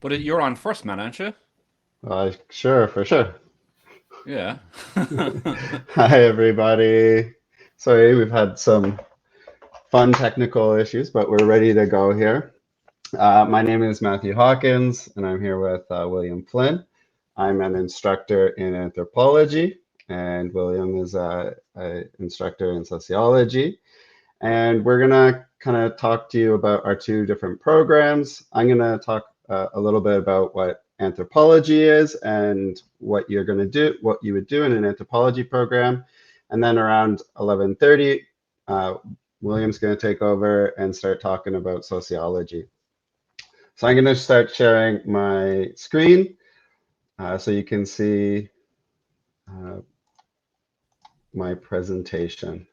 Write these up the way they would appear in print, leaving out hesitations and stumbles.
But you're on first, man, aren't you? Sure, for sure. Yeah. Hi, everybody. Sorry, we've had some fun technical issues, but we're ready to go here. My name is Matthew Hawkins, and I'm here with William Flynn. I'm an instructor in anthropology, and William is an instructor in sociology. And we're going to kind of talk to you about our two different programs. I'm going to talk a little bit about what anthropology is and what you're going to do, what you would do in an anthropology program. And then around 11:30, uh, William's going to take over and start talking about sociology. So I'm going to start sharing my screen so you can see uh, my presentation.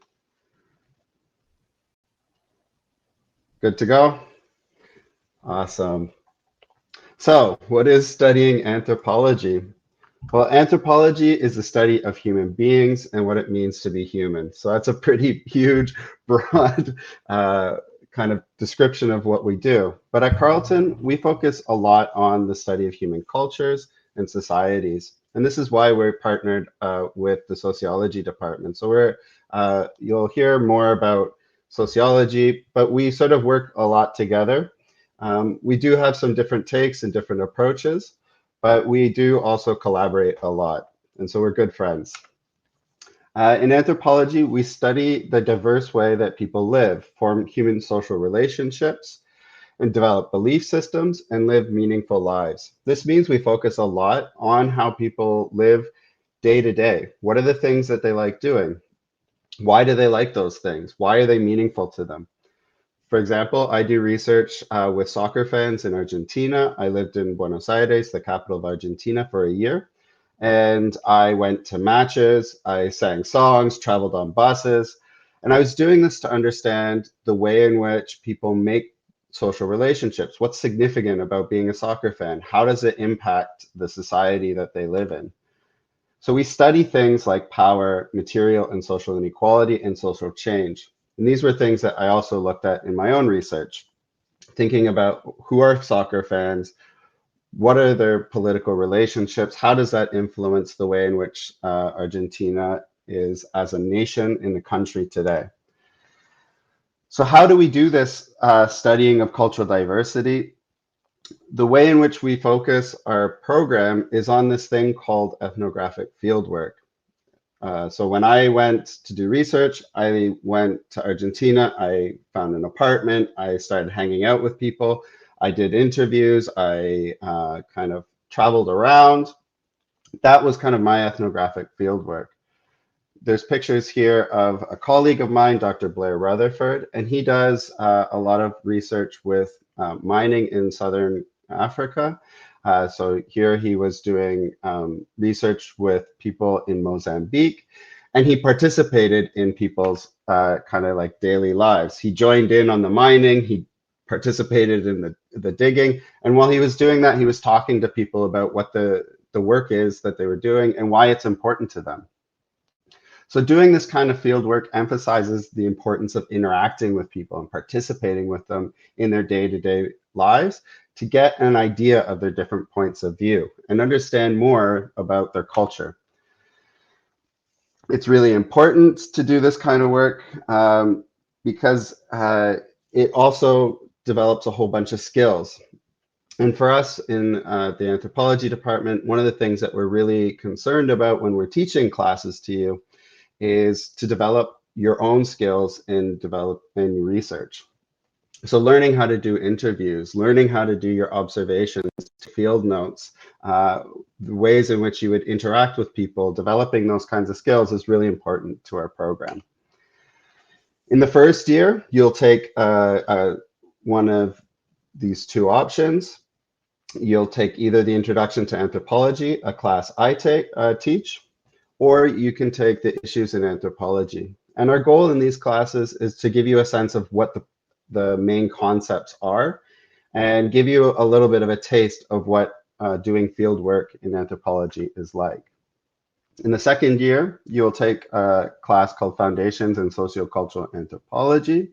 Good to go? Awesome. So, what is studying anthropology? Well, anthropology is the study of human beings and what it means to be human. So that's a pretty huge, broad kind of description of what we do. But at Carleton, we focus a lot on the study of human cultures and societies. And this is why we're partnered with the sociology department. So you'll hear more about sociology, but we sort of work a lot together. We do have some different takes and different approaches, but we do also collaborate a lot. And so we're good friends. In anthropology, we study the diverse way that people live, form human social relationships, and develop belief systems and live meaningful lives. This means we focus a lot on how people live day to day. What are the things that they like doing? Why do they like those things? Why are they meaningful to them? For example, I do research with soccer fans in Argentina. I lived in Buenos Aires, the capital of Argentina, for a year. And I went to matches, I sang songs, traveled on buses. And I was doing this to understand the way in which people make social relationships. What's significant about being a soccer fan? How does it impact the society that they live in? So we study things like power, material and social inequality, and social change. And these were things that I also looked at in my own research, thinking about who are soccer fans, what are their political relationships, how does that influence the way in which Argentina is as a nation in the country today. So how do we do this studying of cultural diversity? The way in which we focus our program is on this thing called ethnographic fieldwork. So when I went to do research, I went to Argentina. I found an apartment. I started hanging out with people. I did interviews. I kind of traveled around. That was kind of my ethnographic fieldwork. There's pictures here of a colleague of mine, Dr. Blair Rutherford, and he does a lot of research with mining in Southern Africa. So here he was doing research with people in Mozambique, and he participated in people's kind of like daily lives. He joined in on the mining, he participated in the digging, and while he was doing that, he was talking to people about what the work is that they were doing and why it's important to them. So doing this kind of field work emphasizes the importance of interacting with people and participating with them in their day-to-day lives to get an idea of their different points of view and understand more about their culture. It's really important to do this kind of work because it also develops a whole bunch of skills. And for us in the anthropology department, one of the things that we're really concerned about when we're teaching classes to you is to develop your own skills in developing research. So learning how to do interviews, learning how to do your observations, field notes, the ways in which you would interact with people, developing those kinds of skills is really important to our program. In the first year, you'll take one of these two options. You'll take either the Introduction to Anthropology, a class I teach, or you can take the issues in anthropology. And our goal in these classes is to give you a sense of what the main concepts are and give you a little bit of a taste of what doing field work in anthropology is like. In the second year, you'll take a class called Foundations in Sociocultural Anthropology.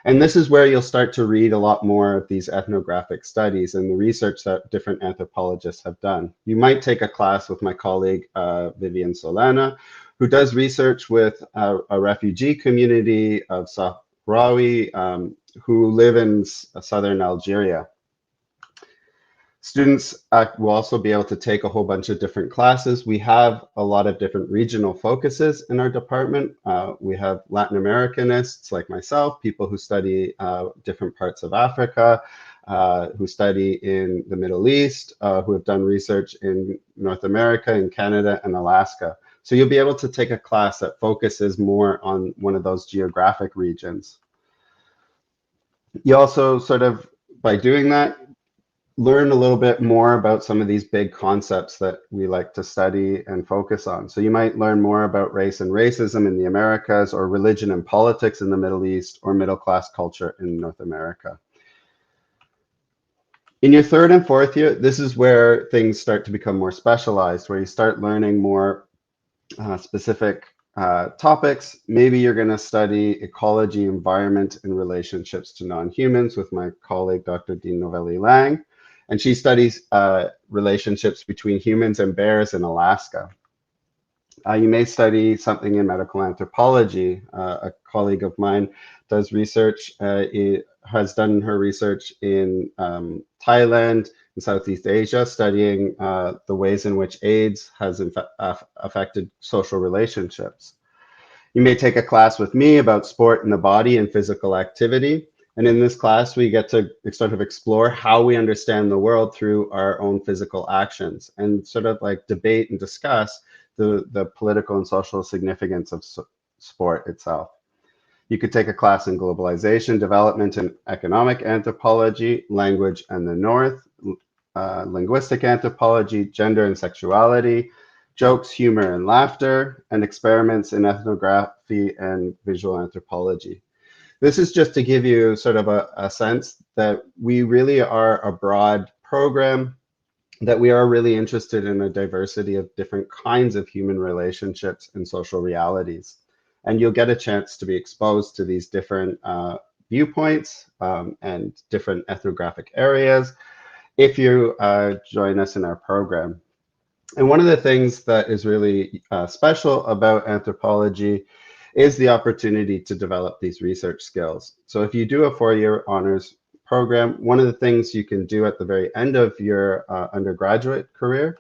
And this is where you'll start to read a lot more of these ethnographic studies and the research that different anthropologists have done. You might take a class with my colleague, Vivian Solana, who does research with a refugee community of Sahrawi who live in southern Algeria. Students will also be able to take a whole bunch of different classes. We have a lot of different regional focuses in our department. We have Latin Americanists like myself, people who study different parts of Africa, who study in the Middle East, who have done research in North America, in Canada, and Alaska. So you'll be able to take a class that focuses more on one of those geographic regions. You also sort of, by doing that, learn a little bit more about some of these big concepts that we like to study and focus on. So you might learn more about race and racism in the Americas, or religion and politics in the Middle East, or middle class culture in North America. In your third and fourth year, this is where things start to become more specialized, where you start learning more specific topics. Maybe you're going to study ecology, environment, and relationships to non-humans with my colleague, Dr. Dean Novelli Lang. And she studies relationships between humans and bears in Alaska. You may study something in medical anthropology. A colleague of mine does research, has done her research in Thailand in Southeast Asia, studying the ways in which AIDS has affected social relationships. You may take a class with me about sport in the body and physical activity. And in this class, we get to sort of explore how we understand the world through our own physical actions, and sort of like debate and discuss the political and social significance of sport itself. You could take a class in globalization, development and economic anthropology, language and the North, linguistic anthropology, gender and sexuality, jokes, humor and laughter, and experiments in ethnography and visual anthropology. This is just to give you sort of a sense that we really are a broad program, that we are really interested in a diversity of different kinds of human relationships and social realities. And you'll get a chance to be exposed to these different viewpoints and different ethnographic areas if you join us in our program. And one of the things that is really special about anthropology is the opportunity to develop these research skills. So if you do a four-year honors program, one of the things you can do at the very end of your undergraduate career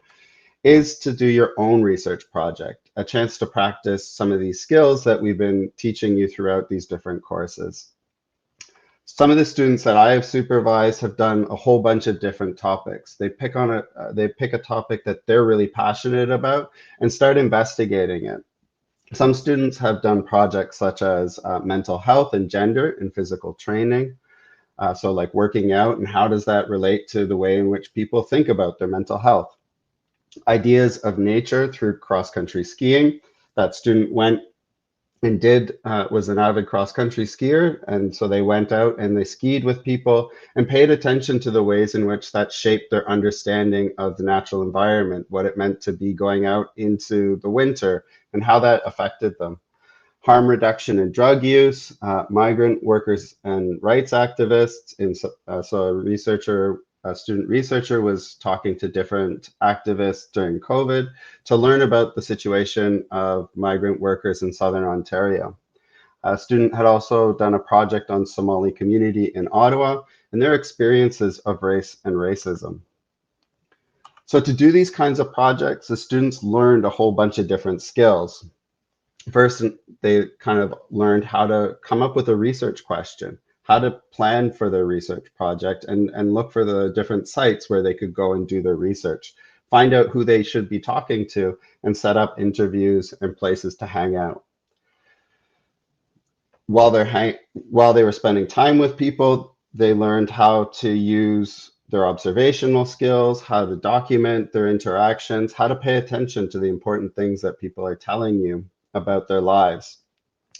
is to do your own research project, a chance to practice some of these skills that we've been teaching you throughout these different courses. Some of the students that I have supervised have done a whole bunch of different topics. They pick a topic that they're really passionate about and start investigating it. Some students have done projects such as mental health and gender in physical training. So like working out, and how does that relate to the way in which people think about their mental health? Ideas of nature through cross-country skiing. That student went and was an avid cross-country skier, and so they went out and they skied with people and paid attention to the ways in which that shaped their understanding of the natural environment, what it meant to be going out into the winter, and how that affected them. Harm reduction and drug use, migrant workers and rights activists. So a student researcher was talking to different activists during COVID to learn about the situation of migrant workers in Southern Ontario. A student had also done a project on Somali community in Ottawa and their experiences of race and racism. So to do these kinds of projects, the students learned a whole bunch of different skills. First, they kind of learned how to come up with a research question, how to plan for their research project, and look for the different sites where they could go and do their research, find out who they should be talking to, and set up interviews and places to hang out. While they were spending time with people, they learned how to use their observational skills, how to document their interactions, how to pay attention to the important things that people are telling you about their lives,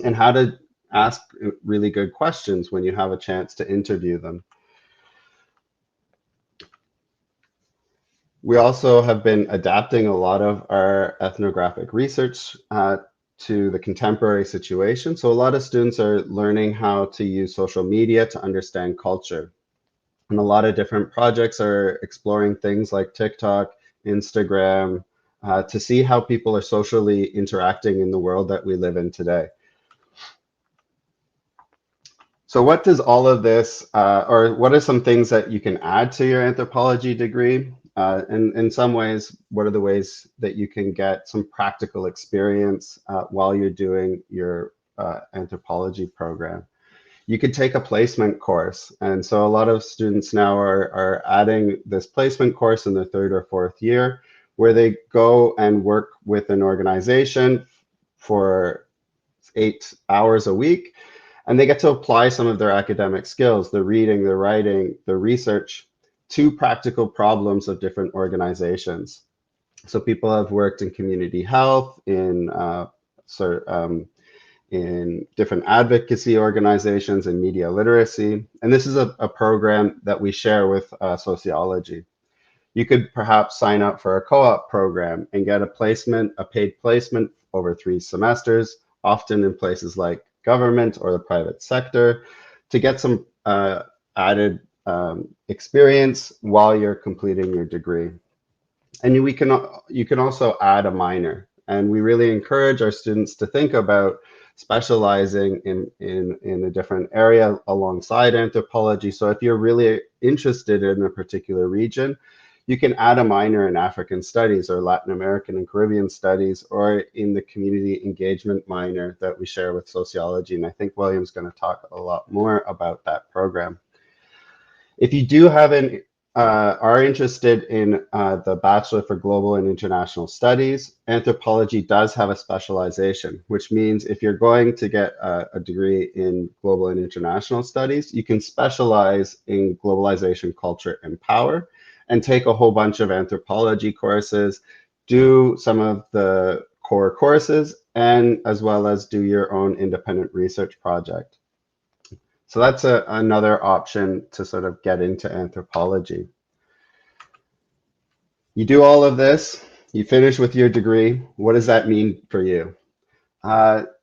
and how to ask really good questions when you have a chance to interview them. We also have been adapting a lot of our ethnographic research to the contemporary situation. So a lot of students are learning how to use social media to understand culture. And a lot of different projects are exploring things like TikTok, Instagram, to see how people are socially interacting in the world that we live in today. So what does all of this, or what are some things that you can add to your anthropology degree? And in some ways, what are the ways that you can get some practical experience while you're doing your anthropology program? You could take a placement course. And so a lot of students now are adding this placement course in their third or fourth year, where they go and work with an organization for 8 hours a week, and they get to apply some of their academic skills, the reading, the writing, the research, to practical problems of different organizations. So people have worked in community health, in different advocacy organizations and media literacy. And this is a program that we share with sociology. You could perhaps sign up for a co-op program and get a placement, a paid placement over 3 semesters, often in places like government or the private sector, to get some added experience while you're completing your degree. And you can also add a minor. And we really encourage our students to think about specializing in a different area alongside anthropology. So if you're really interested in a particular region, you can add a minor in African studies or Latin American and Caribbean studies, or in the community engagement minor that we share with sociology. And I think William's going to talk a lot more about that program. If you do have are interested in the Bachelor for Global and International Studies, anthropology does have a specialization, which means if you're going to get a degree in Global and International Studies, you can specialize in globalization, culture, and power, and take a whole bunch of anthropology courses, do some of the core courses, and as well as do your own independent research project. So that's another option to sort of get into anthropology. You do all of this, you finish with your degree. What does that mean for you?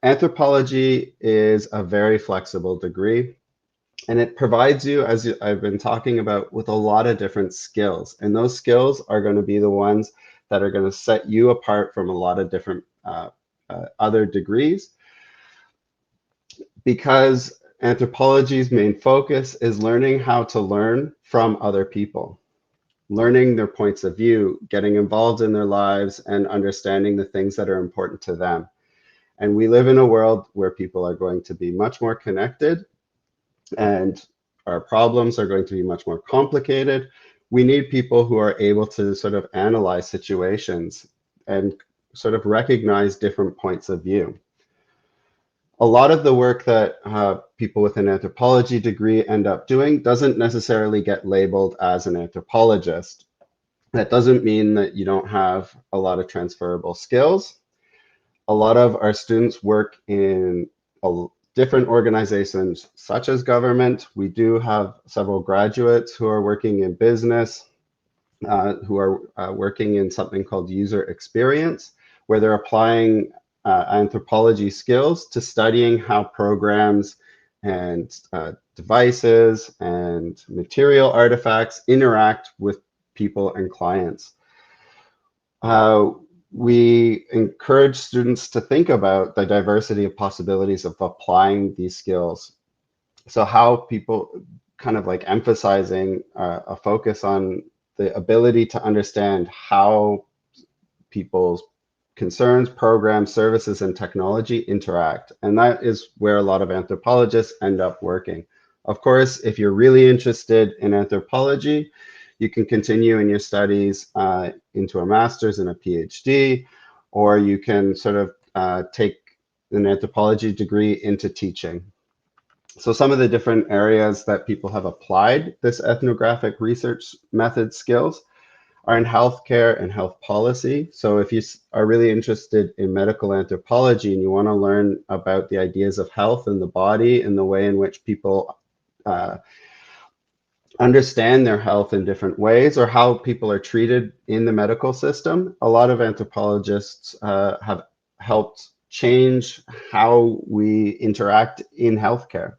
Anthropology is a very flexible degree, and it provides you, as I've been talking about, with a lot of different skills. And those skills are going to be the ones that are going to set you apart from a lot of different other degrees, because anthropology's main focus is learning how to learn from other people, learning their points of view, getting involved in their lives, and understanding the things that are important to them. And we live in a world where people are going to be much more connected, and our problems are going to be much more complicated. We need people who are able to sort of analyze situations and sort of recognize different points of view. A lot of the work that people with an anthropology degree end up doing doesn't necessarily get labeled as an anthropologist. That doesn't mean that you don't have a lot of transferable skills. A lot of our students work in different organizations, such as government. We do have several graduates who are working in business, who are working in something called user experience, where they're applying anthropology skills to studying how programs and devices and material artifacts interact with people and clients. We encourage students to think about the diversity of possibilities of applying these skills. So how people kind of like emphasizing a focus on the ability to understand how people's concerns, programs, services, and technology interact. And that is where a lot of anthropologists end up working. Of course, if you're really interested in anthropology, you can continue in your studies into a master's and a PhD, or you can sort of take an anthropology degree into teaching. So some of the different areas that people have applied this ethnographic research method skills are in healthcare and health policy. So if you are really interested in medical anthropology and you want to learn about the ideas of health and the body and the way in which people understand their health in different ways, or how people are treated in the medical system, a lot of anthropologists have helped change how we interact in healthcare.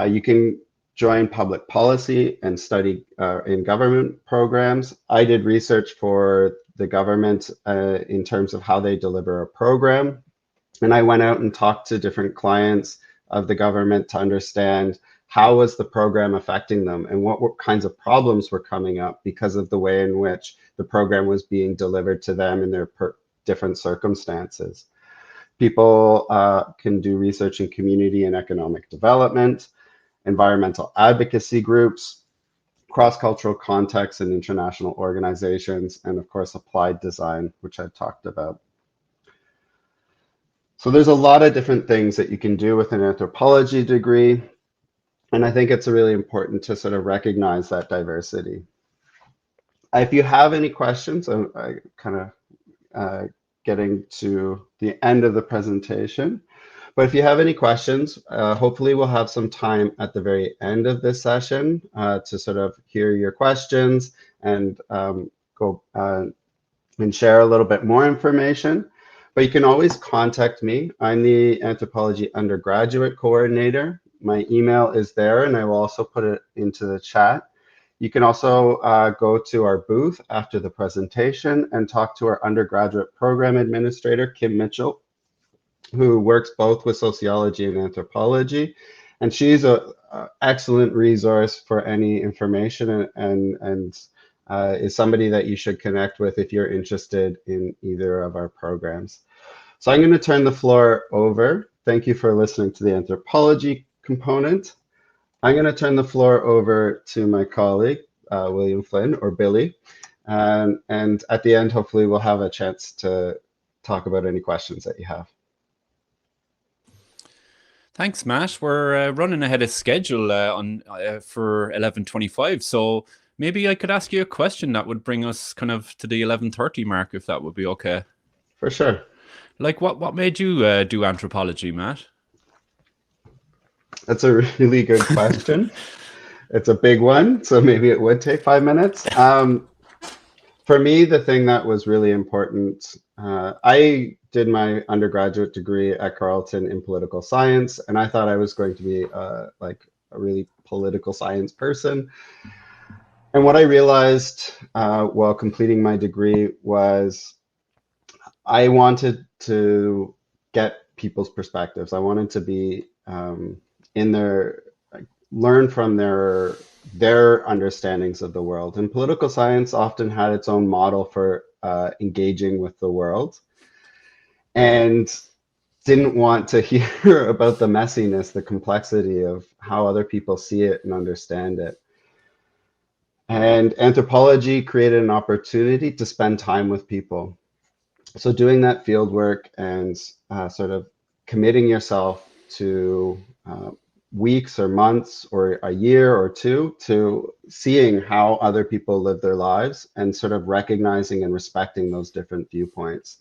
You can join public policy and study in government programs. I did research for the government in terms of how they deliver a program. And I went out and talked to different clients of the government to understand how was the program affecting them and what kinds of problems were coming up because of the way in which the program was being delivered to them in their different circumstances. People can do research in community and economic development, environmental advocacy groups, cross-cultural contexts and international organizations, and of course, applied design, which I talked about. So there's a lot of different things that you can do with an anthropology degree. And I think it's really important to sort of recognize that diversity. If you have any questions, I'm kind of getting to the end of the presentation. But if you have any questions, hopefully we'll have some time at the very end of this session to sort of hear your questions and go and share a little bit more information. But you can always contact me. I'm the Anthropology Undergraduate Coordinator. My email is there, and I will also put it into the chat. You can also go to our booth after the presentation and talk to our undergraduate program administrator, Kim Mitchell, who works both with sociology and anthropology. And she's an excellent resource for any information and is somebody that you should connect with if you're interested in either of our programs. So I'm going to turn the floor over. Thank you for listening to the anthropology component. I'm going to turn the floor over to my colleague, William Flynn, or Billy. And at the end, hopefully, we'll have a chance to talk about any questions that you have. Thanks, Matt. We're running ahead of schedule for 11:25. So maybe I could ask you a question that would bring us kind of to the 11:30 mark, if that would be okay. For sure. Like, what made you do anthropology, Matt? That's a really good question. It's a big one, so maybe it would take 5 minutes. For me, the thing that was really important, I did my undergraduate degree at Carleton in political science, and I thought I was going to be like a really political science person. And what I realized while completing my degree was I wanted to get people's perspectives. I wanted to be in their, like, learn from their understandings of the world. And political science often had its own model for engaging with the world, and didn't want to hear about the messiness, the complexity of how other people see it and understand it. And anthropology created an opportunity to spend time with people. So doing that field work and sort of committing yourself to weeks or months or a year or two to seeing how other people live their lives and sort of recognizing and respecting those different viewpoints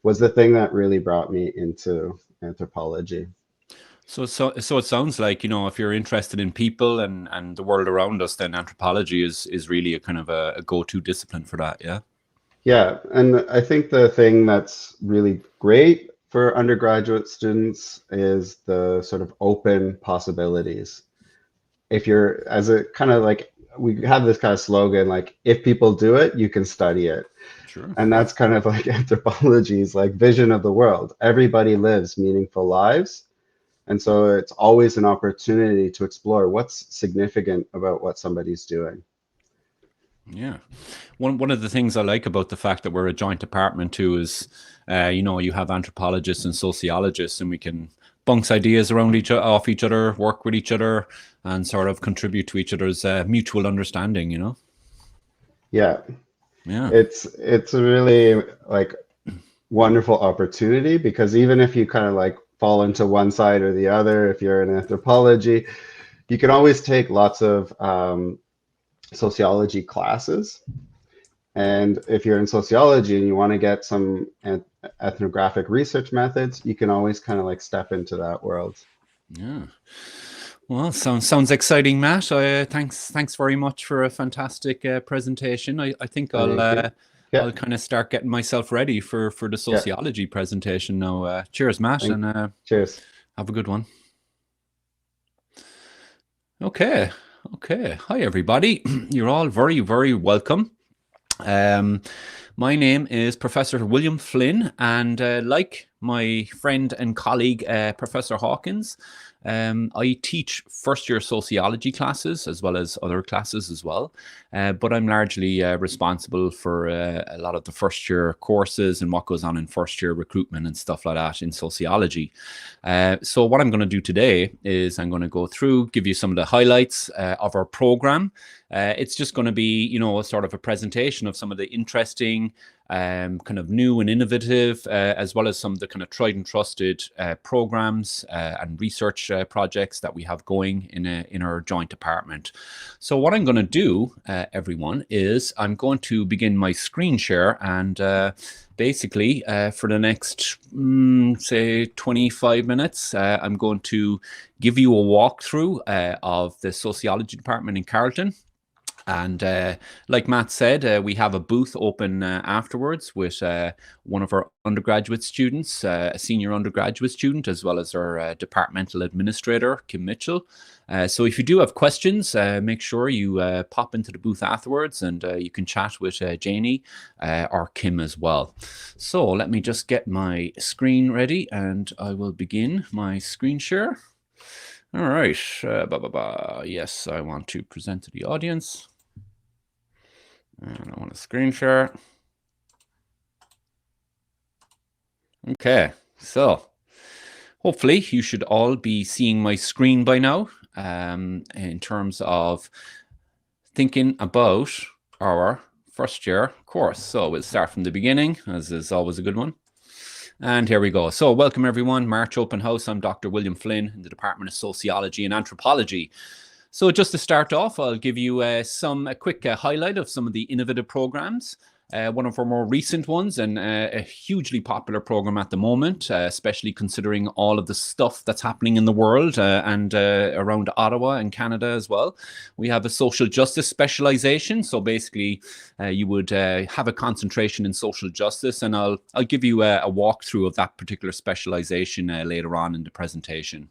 was the thing that really brought me into anthropology. So it sounds like, if you're interested in people and the world around us, then anthropology is really a kind of a go-to discipline for that, yeah? Yeah, and I think the thing that's really great for undergraduate students is the sort of open possibilities. If you're, as a kind of like, we have this kind of slogan, like, if people do it, you can study it. Sure. And that's kind of like anthropology's like vision of the world. Everybody lives meaningful lives. And so it's always an opportunity to explore what's significant about what somebody's doing. Yeah. One of the things I like about the fact that we're a joint department too is, you have anthropologists and sociologists, and we can bounce ideas around off each other, work with each other, and sort of contribute to each other's mutual understanding, Yeah. Yeah. It's a really like wonderful opportunity, because even if you kind of like fall into one side or the other, if you're in anthropology, you can always take lots of sociology classes. And if you're in sociology and you want to get some ethnographic research methods, you can always kind of like step into that world. Yeah. Well, sounds exciting, Matt. Thanks very much for a fantastic presentation. I think Thank you. Yeah. I'll kind of start getting myself ready for the Yeah. sociology presentation now. Cheers, Matt, and Cheers. have a good one. Okay. Hi, everybody. You're all very, very welcome. My name is Professor William Flynn, and like my friend and colleague, Professor Hawkins, I teach first-year sociology classes as well as other classes as well. But I'm largely responsible for a lot of the first-year courses and what goes on in first-year recruitment and stuff like that in sociology. So what I'm going to do today is I'm going to go through, give you some of the highlights of our program. It's just going to be, a sort of a presentation of some of the interesting, kind of new and innovative, as well as some of the kind of tried and trusted programs and research projects that we have going in our joint department. So what I'm going to do, everyone, is I'm going to begin my screen share, and basically for the next, say, 25 minutes, I'm going to give you a walkthrough of the sociology department in Carleton. And like Matt said, we have a booth open afterwards with one of our undergraduate students, a senior undergraduate student, as well as our departmental administrator, Kim Mitchell. So if you do have questions, make sure you pop into the booth afterwards, and you can chat with Janie or Kim as well. So let me just get my screen ready, and I will begin my screen share. All right. Yes, I want to present to the audience. And I want to screen share. Okay, so hopefully you should all be seeing my screen by now in terms of thinking about our first year course. So we'll start from the beginning, as is always a good one. And here we go. So welcome everyone, March Open House. I'm Dr. William Flynn in the Department of Sociology and Anthropology. So just to start off, I'll give you a quick highlight of some of the innovative programs. One of our more recent ones, and a hugely popular program at the moment, especially considering all of the stuff that's happening in the world and around Ottawa and Canada as well. We have a social justice specialization. So basically, you would have a concentration in social justice, and I'll give you a walkthrough of that particular specialization later on in the presentation.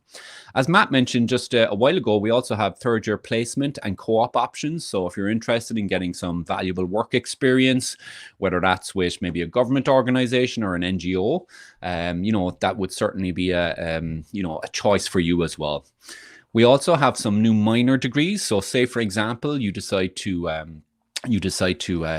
As Matt mentioned just a while ago, we also have third-year placement and co-op options. So if you're interested in getting some valuable work experience, whether that's with maybe a government organization or an NGO, that would certainly be a choice for you as well. We also have some new minor degrees. So say, for example, you decide to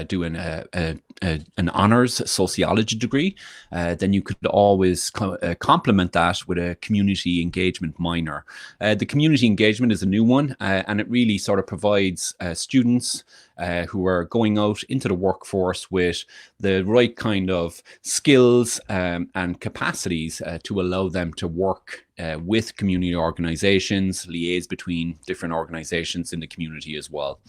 do an honors sociology degree, then you could always complement that with a community engagement minor. The community engagement is a new one, and it really sort of provides students who are going out into the workforce with the right kind of skills and capacities to allow them to work with community organizations, liaise between different organizations in the community as well.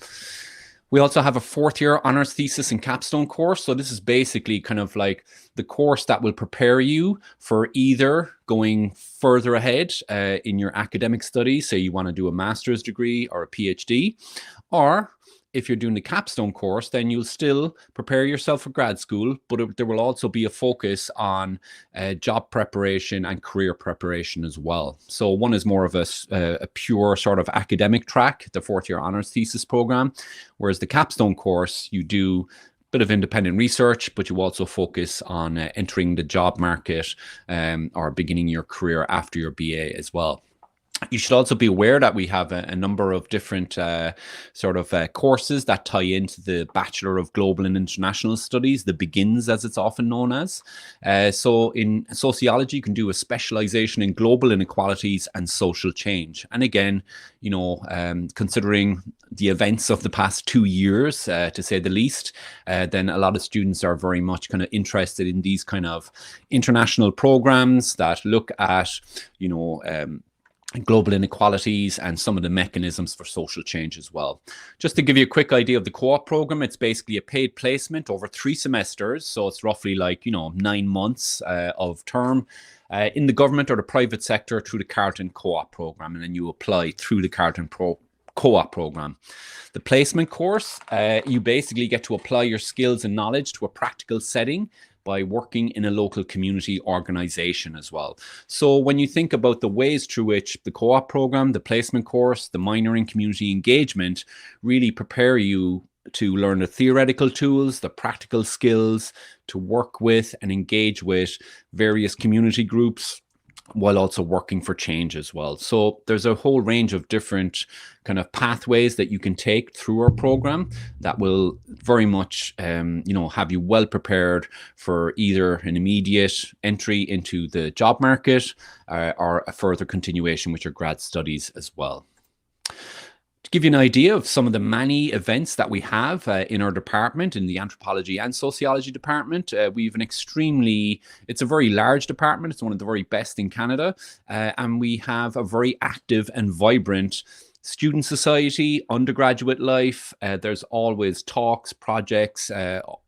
We also have a fourth-year honors thesis and capstone course. So this is basically kind of like the course that will prepare you for either going further ahead in your academic studies, say you want to do a master's degree or a PhD, or if you're doing the capstone course, then you'll still prepare yourself for grad school, but there will also be a focus on job preparation and career preparation as well. So one is more of a pure sort of academic track, the fourth-year honors thesis program, whereas the capstone course, you do a bit of independent research, but you also focus on entering the job market or beginning your career after your BA as well. You should also be aware that we have a number of different courses that tie into the Bachelor of Global and International Studies, the BEGINS as it's often known as. So in sociology, you can do a specialization in global inequalities and social change. And again, considering the events of the past 2 years, to say the least, then a lot of students are very much kind of interested in these kind of international programs that look at, global inequalities and some of the mechanisms for social change as well. Just to give you a quick idea of the co-op program, it's basically a paid placement over 3 semesters. So it's roughly 9 months of term in the government or the private sector through the Carleton co-op program. And then you apply through the Carleton co-op program. The placement course, you basically get to apply your skills and knowledge to a practical setting by working in a local community organization as well. So when you think about the ways through which the co-op program, the placement course, the minor in community engagement really prepare you to learn the theoretical tools, the practical skills to work with and engage with various community groups, while also working for change as well. So there's a whole range of different kind of pathways that you can take through our program that will very much, have you well prepared for either an immediate entry into the job market or a further continuation with your grad studies as well. To give you an idea of some of the many events that we have in our department, in the Anthropology and Sociology department, we have it's a very large department. It's one of the very best in Canada. And we have a very active and vibrant student society, undergraduate life. There's always talks, projects,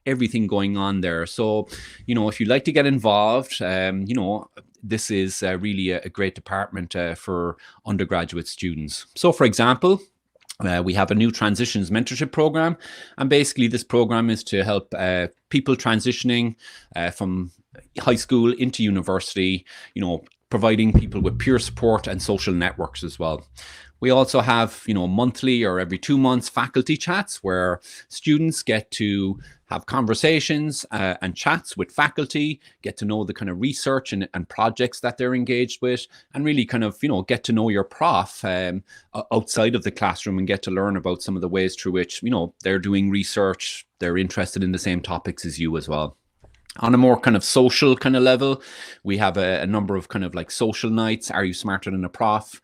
everything going on there. So, if you'd like to get involved, this is really a great department for undergraduate students. So, for example, we have a new transitions mentorship program, and basically this program is to help people transitioning from high school into university, providing people with peer support and social networks as well. We also have, monthly or every 2 months faculty chats where students get to have conversations and chats with faculty, get to know the kind of research and projects that they're engaged with, and really kind of, get to know your prof outside of the classroom and get to learn about some of the ways through which, they're doing research, they're interested in the same topics as you as well. On a more kind of social kind of level, we have a number of kind of like social nights. Are you smarter than a prof?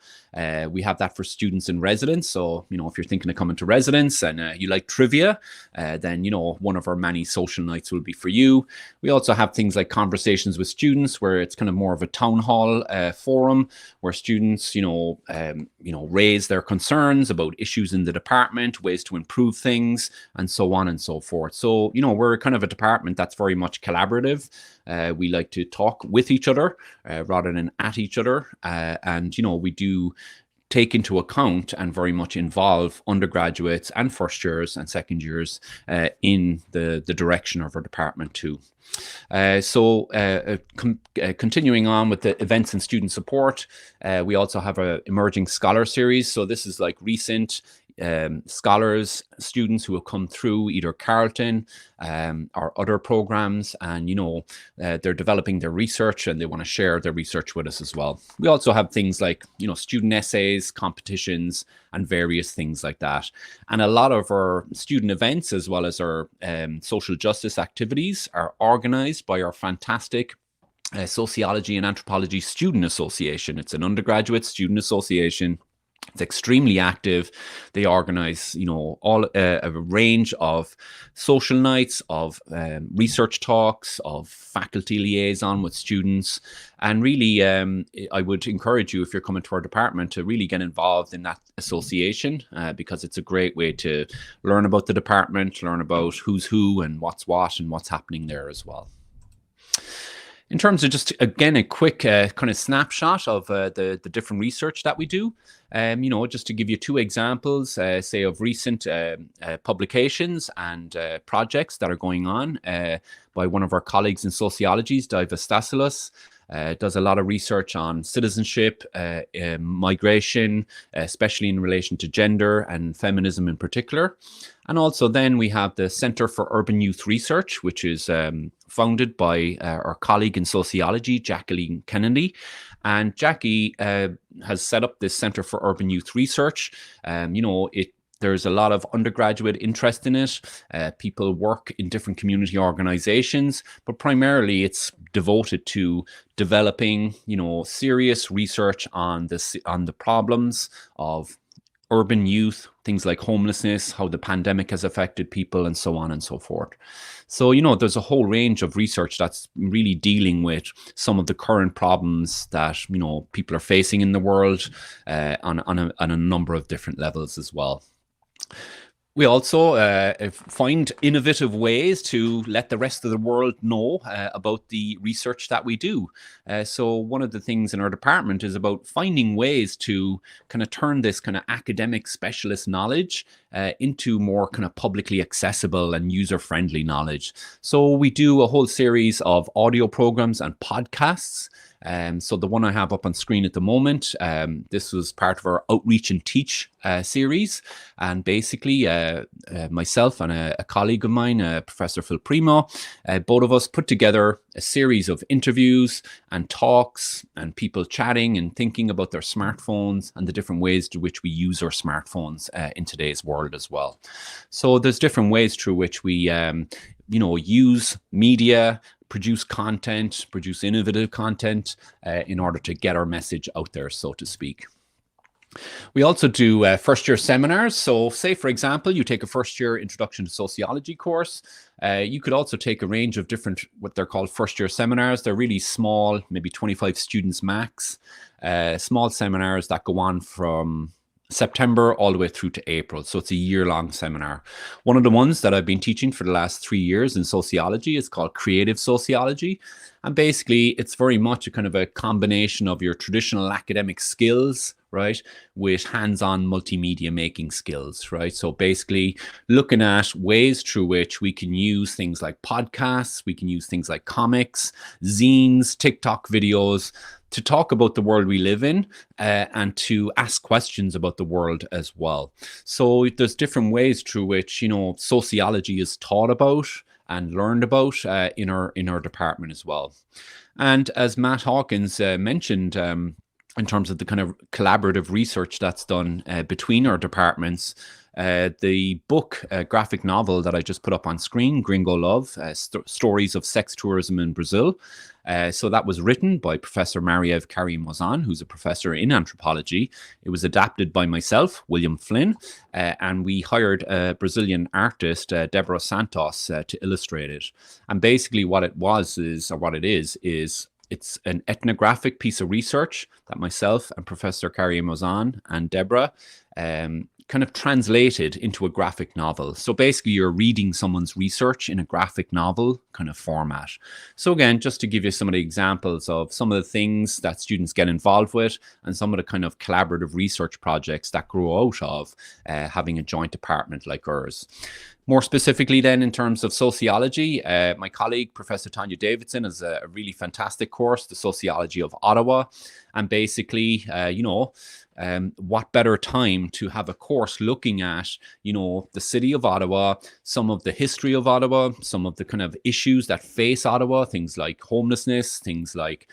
We have that for students in residence. So, if you're thinking of coming to residence and you like trivia, then, one of our many social nights will be for you. We also have things like conversations with students where it's kind of more of a town hall forum where students, raise their concerns about issues in the department, ways to improve things, and so on and so forth. So, we're kind of a department that's very much collaborative. We like to talk with each other rather than at each other. And, we do take into account and very much involve undergraduates and first years and second years in the direction of our department too. Continuing on with the events and student support, we also have an emerging scholar series. So this is like recent scholars, students who have come through either Carleton or other programs, and they're developing their research and they want to share their research with us as well. We also have things like student essays, competitions, and various things like that. And a lot of our student events as well as our social justice activities are organized by our fantastic Sociology and Anthropology Student Association. It's an undergraduate student association. It's extremely active. They organize, all a range of social nights, of research talks, of faculty liaison with students. And really, I would encourage you, if you're coming to our department, to really get involved in that association because it's a great way to learn about the department, learn about who's who and what's what and what's happening there as well. In terms of just, again, a quick kind of snapshot of the different research that we do, just to give you two examples, say, of recent publications and projects that are going on by one of our colleagues in sociology, Divastasilos. Does a lot of research on citizenship, migration, especially in relation to gender and feminism in particular. And also then we have the Center for Urban Youth Research, which is founded by our colleague in sociology, Jacqueline Kennedy. And Jackie has set up this Center for Urban Youth Research. There's a lot of undergraduate interest in it. People work in different community organizations, but primarily it's devoted to developing, serious research on the problems of urban youth, things like homelessness, how the pandemic has affected people, and so on and so forth. So, there's a whole range of research that's really dealing with some of the current problems that, people are facing in the world on a number of different levels as well. We also find innovative ways to let the rest of the world know about the research that we do. So one of the things in our department is about finding ways to kind of turn this kind of academic specialist knowledge into more kind of publicly accessible and user-friendly knowledge. So we do a whole series of audio programs and podcasts. So the one I have up on screen at the moment, this was part of our Outreach and Teach series. And basically, myself and a colleague of mine, Professor Phil Primo, both of us put together a series of interviews and talks and people chatting and thinking about their smartphones and the different ways to which we use our smartphones in today's world as well. So there's different ways through which we, use media, produce content, produce innovative content in order to get our message out there, so to speak. We also do first-year seminars. So say, for example, you take a first-year Introduction to Sociology course. You could also take a range of different, what they're called first-year seminars. They're really small, maybe 25 students max, small seminars that go on from September all the way through to April. So it's a year-long seminar. One of the ones that I've been teaching for the last 3 years in sociology is called Creative Sociology. And basically, it's very much a kind of a combination of your traditional academic skills, right, with hands-on multimedia making skills, right? So basically looking at ways through which we can use things like podcasts, we can use things like comics, zines, TikTok videos, to talk about the world we live in and to ask questions about the world as well. So there's different ways through which, sociology is taught about and learned about in our department as well. And as Matt Hawkins mentioned, in terms of the kind of collaborative research that's done between our departments, the book, graphic novel that I just put up on screen, Gringo Love, Stories of Sex Tourism in Brazil. So that was written by Professor Mariev Karim-Mozan, who's a professor in anthropology. It was adapted by myself, William Flynn, and we hired a Brazilian artist, Deborah Santos, to illustrate it. And basically what it is it's an ethnographic piece of research that myself and Professor Karim-Mozan and Deborah kind of translated into a graphic novel. So basically you're reading someone's research in a graphic novel kind of format. So again, just to give you some of the examples of some of the things that students get involved with and some of the kind of collaborative research projects that grow out of having a joint department like ours. More specifically then in terms of sociology, my colleague, Professor Tanya Davidson, has a really fantastic course, The Sociology of Ottawa. And basically, what better time to have a course looking at, the city of Ottawa, some of the history of Ottawa, some of the kind of issues that face Ottawa, things like homelessness, things like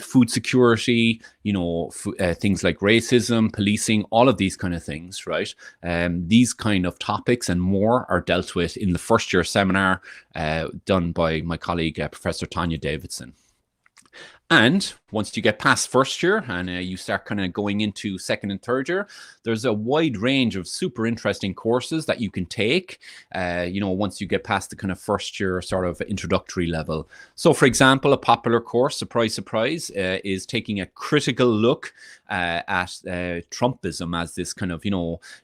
food security, things like racism, policing, all of these kind of things, right? These kind of topics and more are dealt with in the first year seminar done by my colleague, Professor Tanya Davidson. And once you get past first year and you start kind of going into second and third year, there's a wide range of super interesting courses that you can take, once you get past the kind of first year sort of introductory level. So for example, a popular course, surprise, surprise, is taking a critical look at Trumpism as this kind of,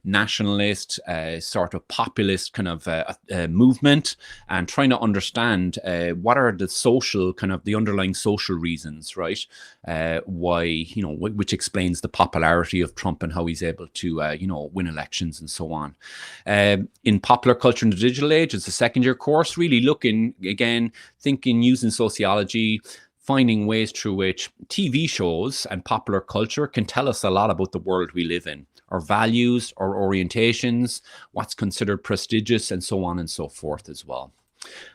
nationalist, sort of populist kind of movement, and trying to understand what are the social kind of the underlying social reasons, right? Why, which explains the popularity of Trump and how he's able to, win elections and so on. In popular culture in the digital age, it's a second year course, really looking, again, thinking, using sociology, finding ways through which TV shows and popular culture can tell us a lot about the world we live in, our values, our orientations, what's considered prestigious, and so on and so forth as well.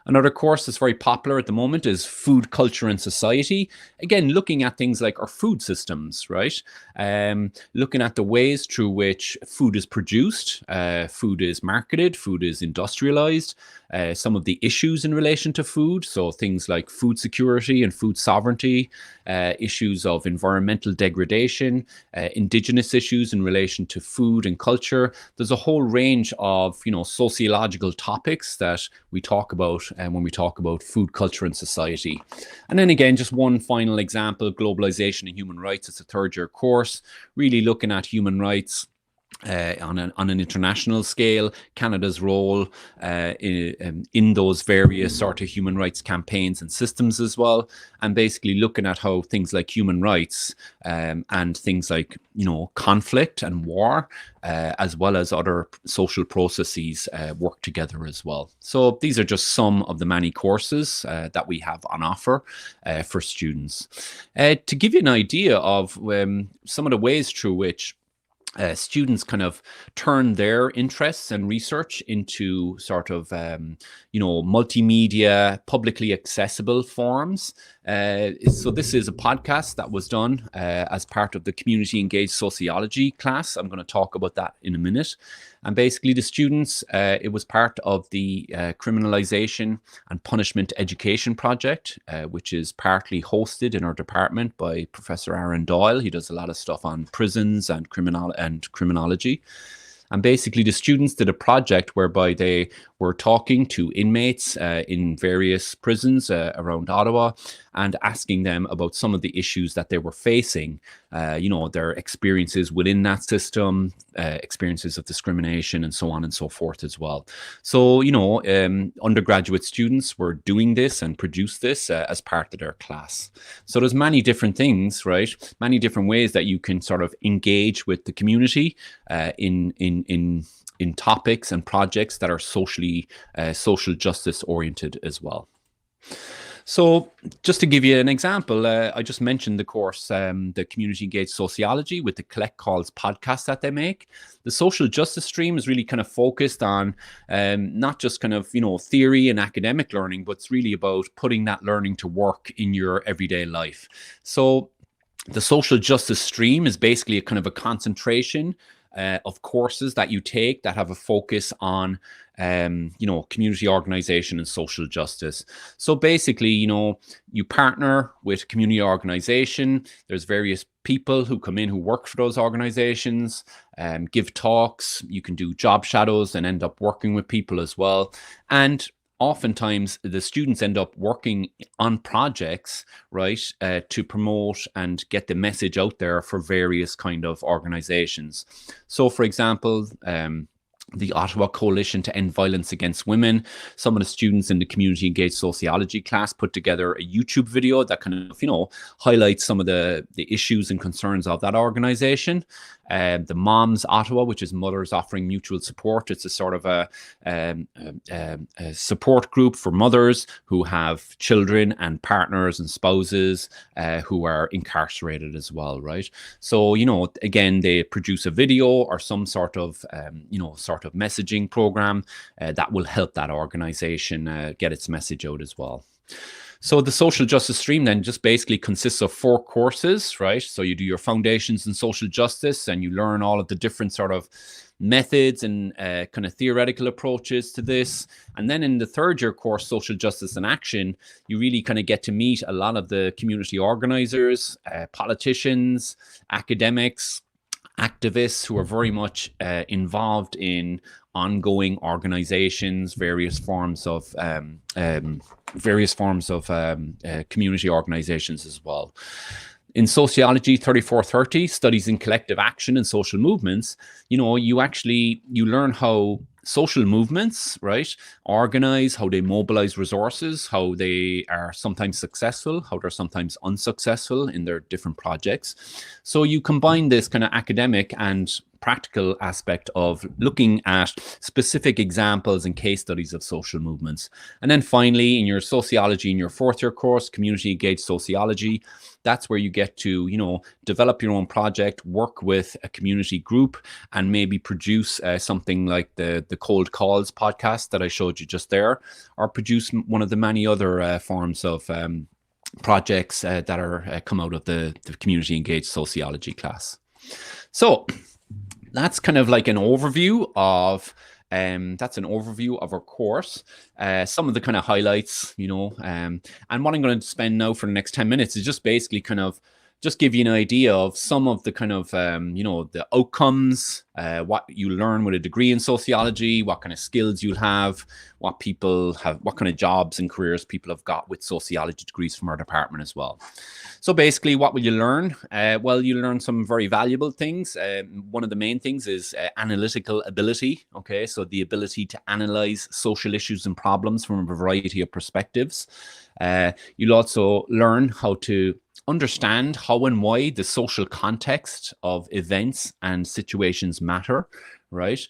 Another course that's very popular at the moment is Food, Culture and Society. Again, looking at things like our food systems, right? Looking at the ways through which food is produced, food is marketed, food is industrialized, some of the issues in relation to food. So things like food security and food sovereignty, issues of environmental degradation, indigenous issues in relation to food and culture. There's a whole range of, sociological topics that we talk about when we talk about food, culture and society. And then again, just one final example, globalization and human rights. It's a third year course, really looking at human rights on an international scale, Canada's role in those various sort of human rights campaigns and systems as well, and basically looking at how things like human rights and things like conflict and war, as well as other social processes, work together as well. So these are just some of the many courses that we have on offer for students. To give you an idea of some of the ways through which students kind of turn their interests and research into sort of, multimedia, publicly accessible forms. So this is a podcast that was done as part of the community engaged sociology class. I'm going to talk about that in a minute. And basically the students, it was part of the criminalization and punishment education project, which is partly hosted in our department by Professor Aaron Doyle. He does a lot of stuff on prisons and criminology. And basically the students did a project whereby they were talking to inmates in various prisons around Ottawa and asking them about some of the issues that they were facing, their experiences within that system, experiences of discrimination, and so on and so forth as well. So, undergraduate students were doing this and produced this as part of their class. So there's many different things, right? Many different ways that you can sort of engage with the community in topics and projects that are social justice oriented as well. So just to give you an example, I just mentioned the course, the Community Engaged Sociology with the Collect Calls podcast that they make. The social justice stream is really kind of focused on not just kind of, theory and academic learning, but it's really about putting that learning to work in your everyday life. So the social justice stream is basically a kind of a concentration of courses that you take that have a focus on, community organization and social justice. So basically, you partner with community organization. There's various people who come in who work for those organizations, give talks. You can do job shadows and end up working with people as well. And oftentimes the students end up working on projects, right, to promote and get the message out there for various kind of organizations. So, for example, the Ottawa Coalition to End Violence Against Women, some of the students in the Community Engaged Sociology class put together a YouTube video that kind of, highlights some of the issues and concerns of that organization. The Moms Ottawa, which is Mothers Offering Mutual Support. It's a sort of a support group for mothers who have children and partners and spouses who are incarcerated as well, right? So, again, they produce a video or some sort of messaging program that will help that organization get its message out as well. So the social justice stream then just basically consists of 4 courses, right? So you do your foundations in social justice and you learn all of the different sort of methods and kind of theoretical approaches to this. And then in the 3rd year course, Social Justice in Action, you really kind of get to meet a lot of the community organizers, politicians, academics, activists who are very much involved in ongoing organizations, various forms of community organizations as well. In Sociology 3430, Studies in Collective Action and Social Movements, you learn how social movements, right, organize, how they mobilize resources, how they are sometimes successful, how they're sometimes unsuccessful in their different projects. So you combine this kind of academic and practical aspect of looking at specific examples and case studies of social movements. And then finally, in your sociology, in your 4th year course, Community Engaged Sociology, that's where you get to, develop your own project, work with a community group, and maybe produce something like the Cold Calls podcast that I showed you just there, or produce one of the many other forms of projects that are come out of the Community Engaged Sociology class. So that's kind of like an overview of our course. Some of the kind of highlights, and what I'm going to spend now for the next 10 minutes is just basically kind of just give you an idea of some of the kind of, the outcomes, what you learn with a degree in sociology, what kind of skills you'll have, what people have, what kind of jobs and careers people have got with sociology degrees from our department as well. So basically, what will you learn? Well, you learn some very valuable things. One of the main things is analytical ability. Okay, so the ability to analyze social issues and problems from a variety of perspectives. You'll also learn how to understand how and why the social context of events and situations matter, right?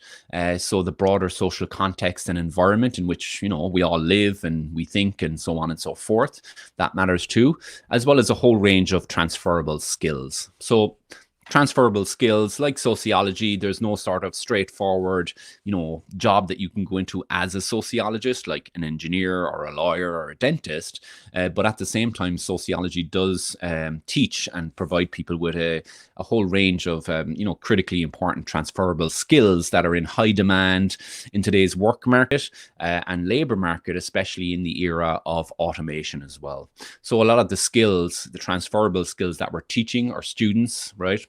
So the broader social context and environment in which, we all live and we think and so on and so forth, that matters too, as well as a whole range of transferable skills. So transferable skills like sociology, there's no sort of straightforward, job that you can go into as a sociologist, like an engineer or a lawyer or a dentist. But at the same time, sociology does teach and provide people with a whole range of, critically important transferable skills that are in high demand in today's work market and labor market, especially in the era of automation as well. So a lot of the skills, the transferable skills that we're teaching our students, right,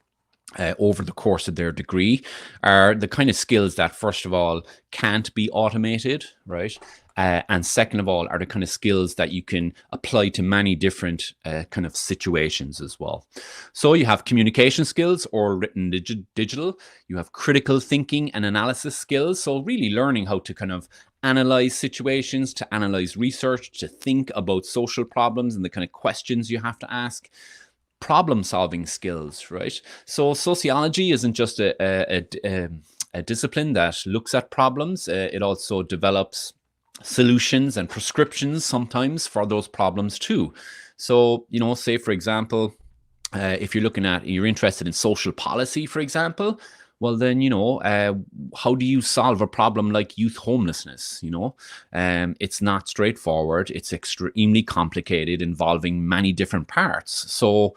over the course of their degree are the kind of skills that, first of all, can't be automated, right? And second of all, are the kind of skills that you can apply to many different kind of situations as well. So you have communication skills, or written digital. You have critical thinking and analysis skills. So really learning how to kind of analyze situations, to analyze research, to think about social problems and the kind of questions you have to ask. Problem-solving skills, right? So sociology isn't just a discipline that looks at problems. It also develops solutions and prescriptions sometimes for those problems too. So, say for example, if you're interested in social policy, for example, well then, how do you solve a problem like youth homelessness? It's not straightforward. It's extremely complicated, involving many different parts. So,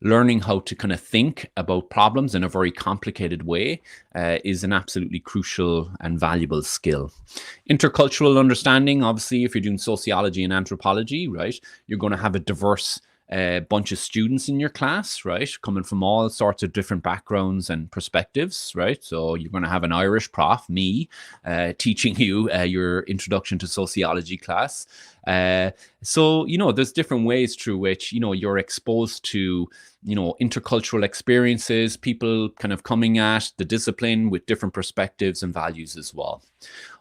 learning how to kind of think about problems in a very complicated way is an absolutely crucial and valuable skill. Intercultural understanding, obviously, if you're doing sociology and anthropology, right, you're going to have a diverse bunch of students in your class, right, coming from all sorts of different backgrounds and perspectives, right? So you're going to have an Irish prof, me, teaching you your introduction to sociology class. So, there's different ways through which, you're exposed to, intercultural experiences, people kind of coming at the discipline with different perspectives and values as well.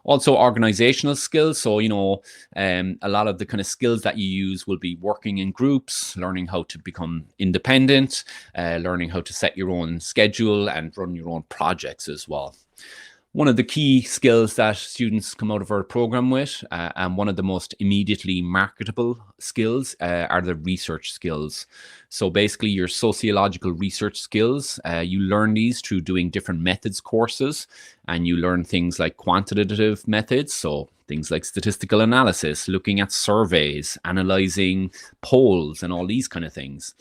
Also organizational skills. So, a lot of the kind of skills that you use will be working in groups, learning how to become independent, learning how to set your own schedule and run your own projects as well. One of the key skills that students come out of our program with, and one of the most immediately marketable skills, are the research skills. So basically your sociological research skills, you learn these through doing different methods courses, and you learn things like quantitative methods. So things like statistical analysis, looking at surveys, analyzing polls and all these kind of things.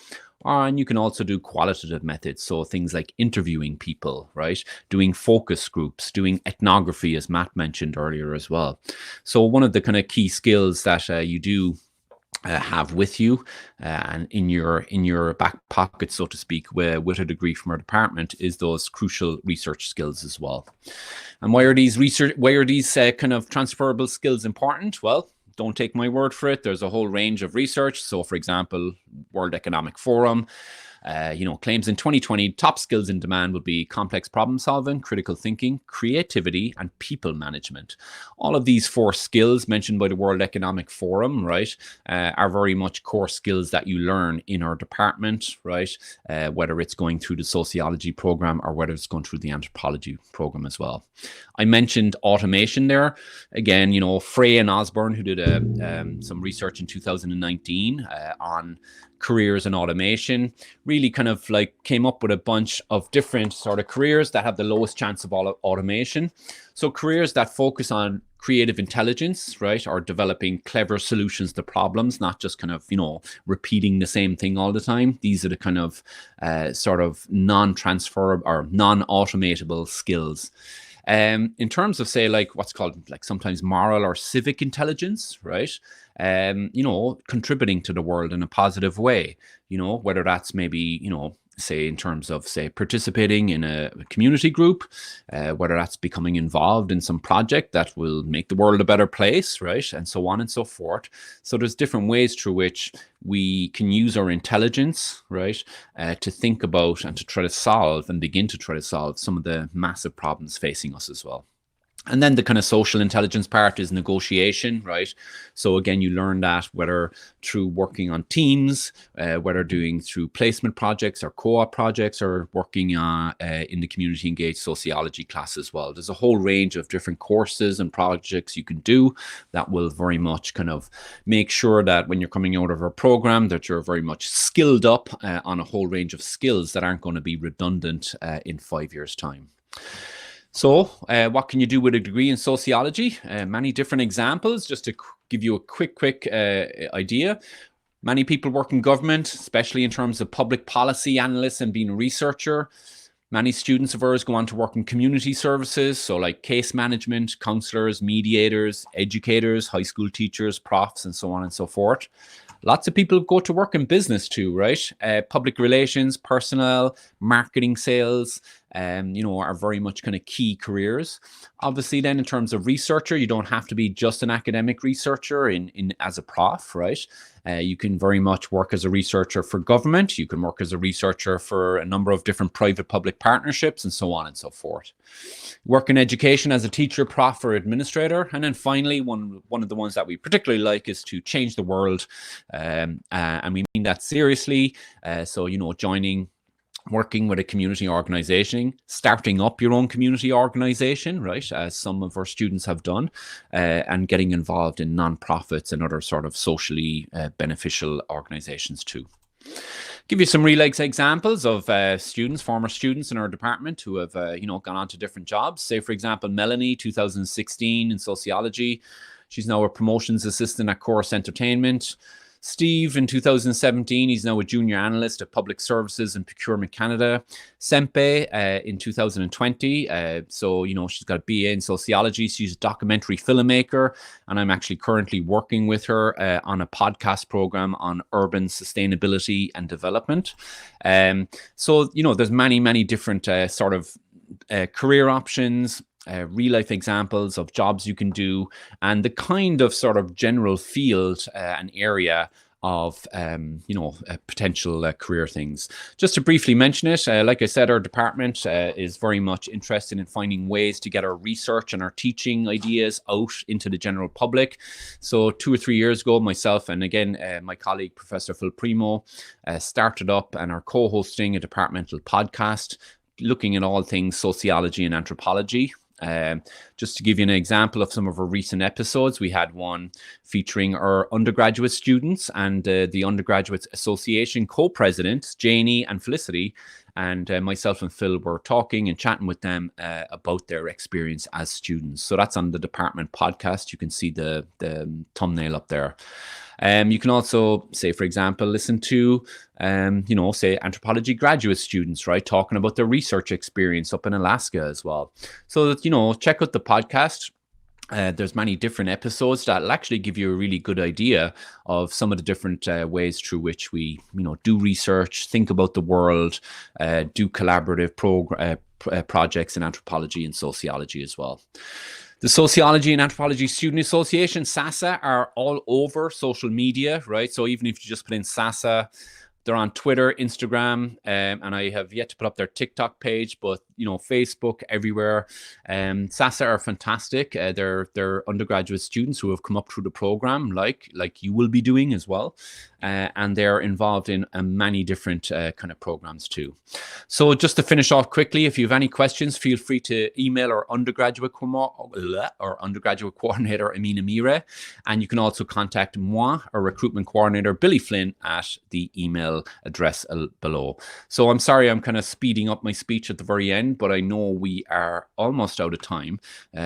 And you can also do qualitative methods. So things like interviewing people, right? Doing focus groups, doing ethnography, as Matt mentioned earlier as well. So one of the kind of key skills that you do have with you and in your back pocket, so to speak, with a degree from our department, is those crucial research skills as well. And why are these kind of transferable skills important? Well, don't take my word for it. There's a whole range of research. So, for example, World Economic Forum, claims in 2020 top skills in demand would be complex problem solving, critical thinking, creativity, and people management. All of these 4 skills mentioned by the World Economic Forum, right, are very much core skills that you learn in our department, right, whether it's going through the sociology program or whether it's going through the anthropology program as well. I mentioned automation there. Again, Frey and Osborne, who did some research in 2019 on careers in automation, really kind of like came up with a bunch of different sort of careers that have the lowest chance of automation. So careers that focus on creative intelligence, right, or developing clever solutions to problems, not just kind of, repeating the same thing all the time. These are the kind of sort of non-transferable or non-automatable skills. In terms of, say, like what's called like sometimes moral or civic intelligence, right? Contributing to the world in a positive way, whether that's maybe, say in terms of, say, participating in a community group, whether that's becoming involved in some project that will make the world a better place, right? And so on and so forth. So there's different ways through which we can use our intelligence, right, to think about and to try to solve and begin to try to solve some of the massive problems facing us as well. And then the kind of social intelligence part is negotiation, right? So again, you learn that whether through working on teams, whether doing through placement projects or co-op projects, or working in the community engaged sociology class as well. There's a whole range of different courses and projects you can do that will very much kind of make sure that when you're coming out of a program that you're very much skilled up on a whole range of skills that aren't going to be redundant in 5 years' time. So what can you do with a degree in sociology? Many different examples, just to give you a quick idea. Many people work in government, especially in terms of public policy analysts and being a researcher. Many students of ours go on to work in community services, so like case management, counselors, mediators, educators, high school teachers, profs, and so on and so forth. Lots of people go to work in business too, right? Public relations, personnel, marketing, sales, are very much kind of key careers. Obviously, then in terms of researcher, you don't have to be just an academic researcher in as a prof, right? You can very much work as a researcher for government. You can work as a researcher for a number of different private-public partnerships and so on and so forth. Work in education as a teacher, prof, or administrator. And then finally, one of the ones that we particularly like is to change the world. And we mean that seriously. So, working with a community organization, starting up your own community organization, right, as some of our students have done, and getting involved in nonprofits and other sort of socially beneficial organizations too. Give you some real examples of former students in our department who have, gone on to different jobs. Say, for example, Melanie, 2016 in sociology. She's now a promotions assistant at Chorus Entertainment. Steve, in 2017, he's now a junior analyst at Public Services and Procurement Canada. Sempe, in 2020, she's got a BA in sociology. She's a documentary filmmaker, and I'm actually currently working with her on a podcast program on urban sustainability and development. There's many different sort of career options, real life examples of jobs you can do, and the kind of sort of general field and area of potential career things. Just to briefly mention it, like I said, our department is very much interested in finding ways to get our research and our teaching ideas out into the general public. So 2 or 3 years ago, myself and again my colleague Professor Phil Primo started up and are co-hosting a departmental podcast looking at all things sociology and anthropology. Just to give you an example of some of our recent episodes, we had one featuring our undergraduate students and the Undergraduates Association co-presidents, Janie and Felicity, and myself and Phil were talking and chatting with them about their experience as students. So that's on the department podcast. You can see the thumbnail up there. You can also, say, for example, listen to, say, anthropology graduate students, right, talking about their research experience up in Alaska as well. So that, check out the podcast. There's many different episodes that will actually give you a really good idea of some of the different ways through which we, do research, think about the world, do collaborative projects in anthropology and sociology as well. The Sociology and Anthropology Student Association, SASA, are all over social media, right? So even if you just put in SASA, they're on Twitter, Instagram, and I have yet to put up their TikTok page, but Facebook, everywhere. SASA are fantastic. They're undergraduate students who have come up through the program, like you will be doing as well, and they're involved in many different kind of programs too. So just to finish off quickly, if you have any questions, feel free to email our undergraduate coordinator, Amina Mire, and you can also contact moi, our recruitment coordinator, Billy Flynn, at the email address below. So I'm sorry, I'm kind of speeding up my speech at the very end, but I know we are almost out of time.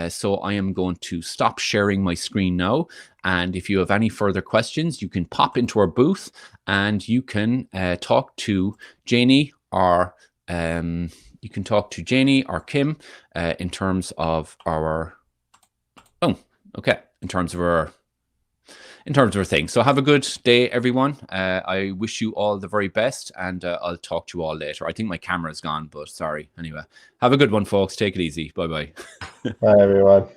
So I am going to stop sharing my screen now. And if you have any further questions, you can pop into our booth and you can talk to Janie or you can talk to Janie or Kim in terms of our in terms of our thing. So have a good day, everyone. I wish you all the very best, and I'll talk to you all later. I think my camera's gone, but sorry. Anyway, have a good one, folks. Take it easy. Bye-bye. Bye, everyone.